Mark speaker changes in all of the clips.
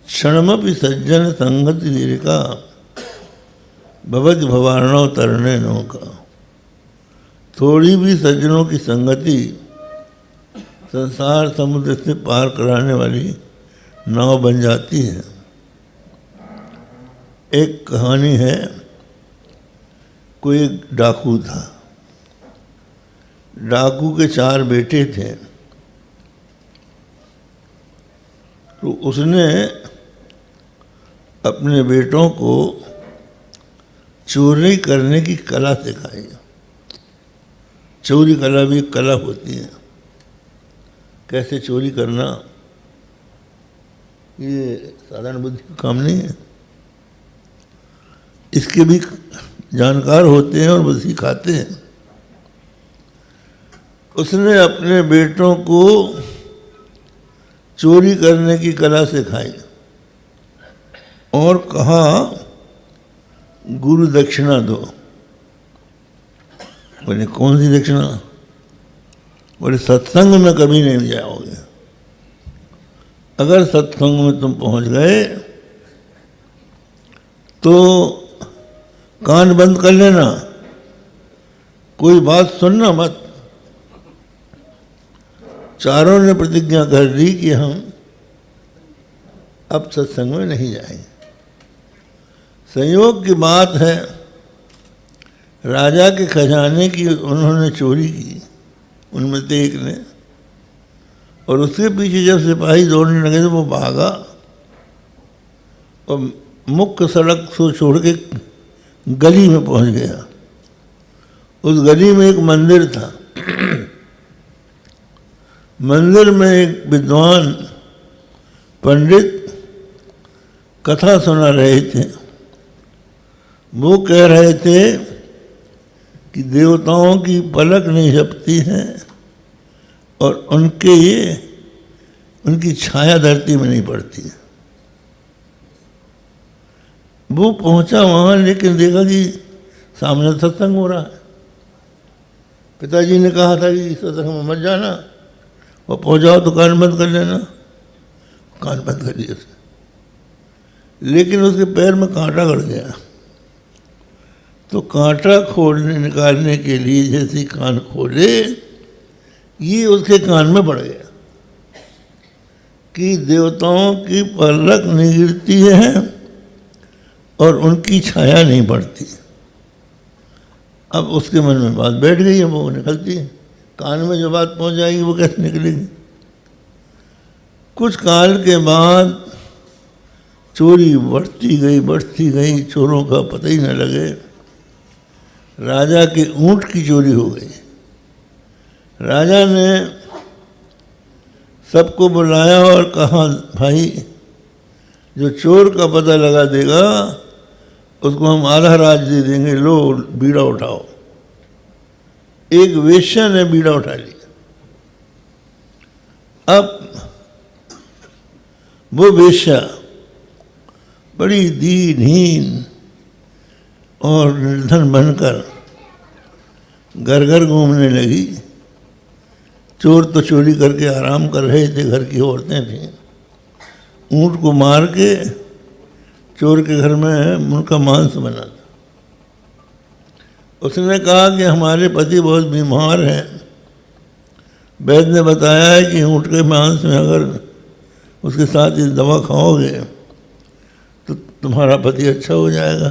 Speaker 1: क्षणमपि सज्जन संगति दीर्घा भवत भवारणव तरने नौका। थोड़ी भी सज्जनों की संगति संसार समुद्र से पार कराने वाली नाव बन जाती है। एक कहानी है, कोई एक डाकू था। डाकू के 4 बेटे थे। तो उसने अपने बेटों को चोरी करने की कला सिखाई। चोरी कला भी एक कला होती है। कैसे चोरी करना, ये साधारण बुद्धि का काम नहीं है। इसके भी जानकार होते हैं और वो सिखाते हैं। उसने अपने बेटों को चोरी करने की कला सिखाई और कहा गुरु दक्षिणा दो। बोले कौन सी दक्षिणा? बोले सत्संग में कभी नहीं जाओगे। अगर सत्संग में तुम पहुंच गए तो कान बंद कर लेना, कोई बात सुनना मत। चारों ने प्रतिज्ञा कर दी कि हम अब सत्संग में नहीं जाएंगे। संयोग की बात है, राजा के खजाने की उन्होंने चोरी की, उनमें से एक ने। और उसके पीछे जब सिपाही दौड़ने लगे तो वो भागा और मुख्य सड़क को छोड़ के गली में पहुंच गया। उस गली में एक मंदिर था। मंदिर में एक विद्वान पंडित कथा सुना रहे थे। वो कह रहे थे कि देवताओं की पलक नहीं झपती है और उनकी छाया धरती में नहीं पड़ती है। वो पहुंचा वहां, लेकिन देखा कि सामने सत्संग हो रहा है। पिताजी ने कहा था कि सत्संग में मत जाना, और पहुंचाओ तो कान बंद कर लेना। कान बंद कर लिया उसने, लेकिन उसके पैर में कांटा गड़ गया। तो कांटा खोलने निकालने के लिए जैसे कान खोले, ये उसके कान में पड़ गया कि देवताओं की पलक नहीं गिरती है और उनकी छाया नहीं पड़ती। अब उसके मन में बात बैठ गई है, वो निकलती है। कान में जो बात पहुंच जाएगी वो कैसे निकलेगी? कुछ काल के बाद चोरी बढ़ती गई, चोरों का पता ही न लगे। राजा के ऊंट की चोरी हो गई। राजा ने सबको बुलाया और कहा, भाई जो चोर का पता लगा देगा उसको हम आधा राज दे देंगे, लो बीड़ा उठाओ। एक वेश्या ने बीड़ा उठा लिया। अब वो वेश्या बड़ी दीनहीन और निर्धन बनकर घर घर घूमने लगी। चोर तो चोरी करके आराम कर रहे थे, घर की औरतें थीं। ऊंट को मार के चोर के घर में उनका मांस बना था। उसने कहा कि हमारे पति बहुत बीमार हैं। वैद्य ने बताया है कि ऊंट के मांस में अगर उसके साथ ये दवा खाओगे तो तुम्हारा पति अच्छा हो जाएगा।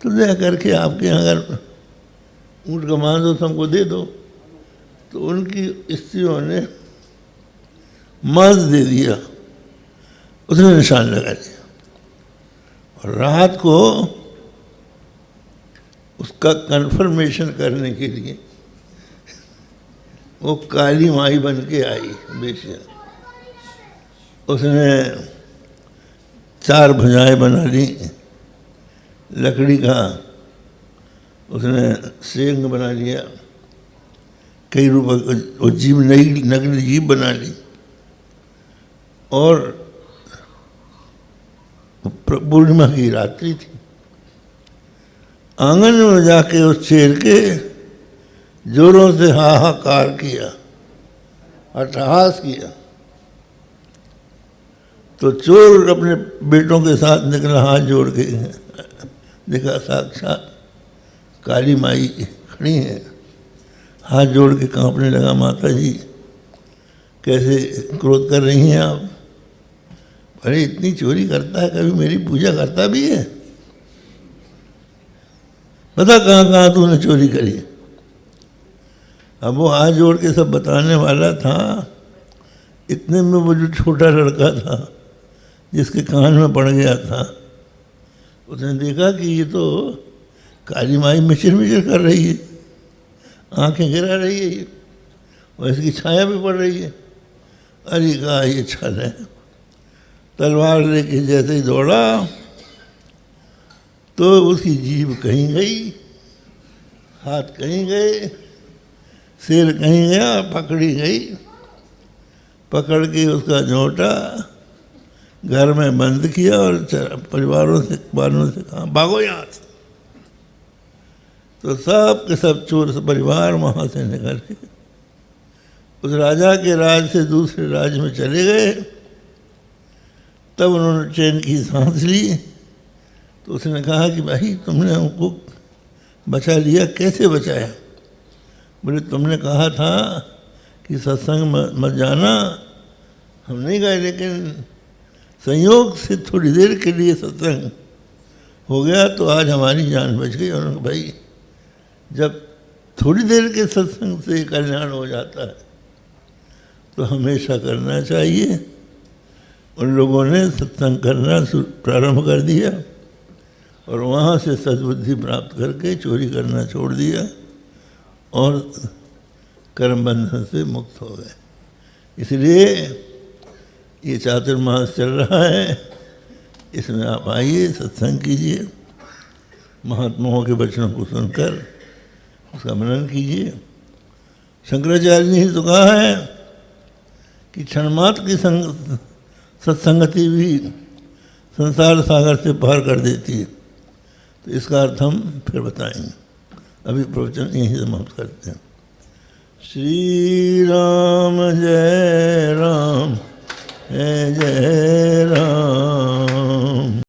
Speaker 1: तो दया करके आपके यहाँ अगर ऊंट का मांस हो तो हमको दे दो। तो उनकी स्त्रियों ने मांस दे दिया। उसने निशान लगा दिया और रात को उसका कन्फर्मेशन करने के लिए वो काली माई बन के आई बेशिया। उसने 4 भुजाएं बना ली लकड़ी का, उसने सेंग बना लिया, कई रुपये जीव नई नकली जीव बना ली और पूर्णिमा की रात्रि थी। आंगन में जाके उस शेर के जोरों से हाहाकार किया, अट्टहास किया। तो चोर अपने बेटों के साथ निकला, हाथ जोड़ के देखा साक्षात काली माई खड़ी है, हाथ जोड़ के कांपने लगा, माता जी कैसे क्रोध कर रही हैं आप? अरे इतनी चोरी करता है, कभी मेरी पूजा करता भी है? पता कहाँ कहाँ तूने चोरी करी? अब वो हाथ जोड़ के सब बताने वाला था, इतने में वो जो छोटा लड़का था जिसके कान में पड़ गया था, उसने देखा कि ये तो काली माई मिचर मिचर कर रही है, आंखें गिरा रही है ये, और इसकी छाया भी पड़ रही है। अरे कहा ये छल है। तलवार लेके जैसे ही दौड़ा तो उसकी जीभ कहीं गई, हाथ कहीं गए, सिर कहीं गया, पकड़ी गई, पकड़ के उसका झोंटा घर में बंद किया और परिवारों से कहा भागो यहाँ से। तो सब के सब चोर से परिवार वहाँ से निकल के उस राजा के राज से दूसरे राज्य में चले गए। तब उन्होंने चैन की सांस ली। तो उसने कहा कि भाई तुमने हमको बचा लिया, कैसे बचाया? बोले तुमने कहा था कि सत्संग मत जाना, हम नहीं गए, लेकिन संयोग से थोड़ी देर के लिए सत्संग हो गया तो आज हमारी जान बच गई। और भाई जब थोड़ी देर के सत्संग से कल्याण हो जाता है तो हमेशा करना चाहिए। उन लोगों ने सत्संग करना प्रारंभ कर दिया और वहाँ से सद्बुद्धि प्राप्त करके चोरी करना छोड़ दिया और कर्म बंधन से मुक्त हो गए। इसलिए ये चातुर्मास चल रहा है, इसमें आप आइए, सत्संग कीजिए, महात्माओं के वचनों को सुनकर उसका मनन कीजिए। शंकराचार्य ने ही तो कहा है कि क्षणमात्र की सत्संगति भी संसार सागर से पार कर देती है। तो इसका अर्थ हम फिर बताएंगे। अभी प्रवचन यहीं समाप्त करते हैं। श्री राम जय राम जय जय राम।